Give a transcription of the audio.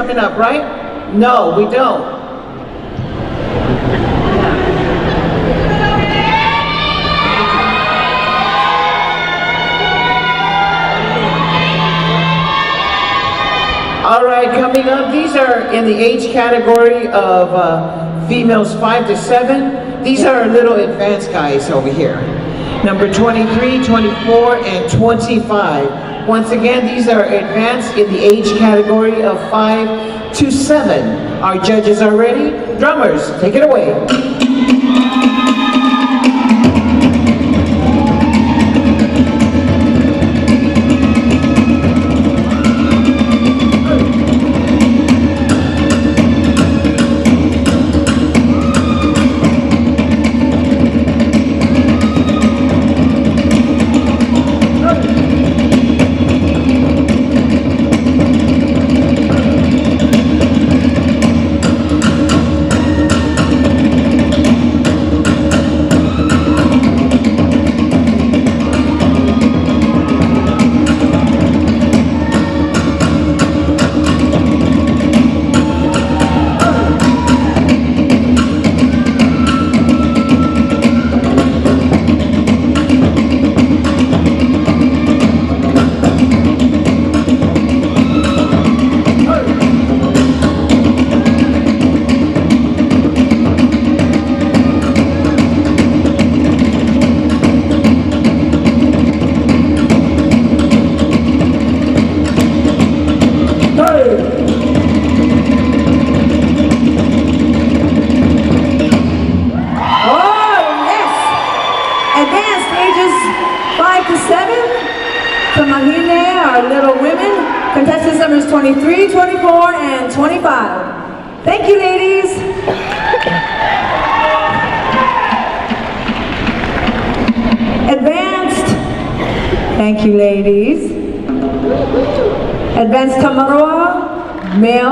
coming up, right? No, we don't. All right, coming up, these are in the age category of females 5 to 7. These are our little advanced guys over here. Number 23, 24, and 25. Once again, these are advanced in the age category of 5 to 7. Our judges are ready. Drummers, take it away. Our little women, contestants numbers 23, 24, and 25. Thank you, ladies. Advanced. Thank you, ladies. Advanced Tamaroa, male.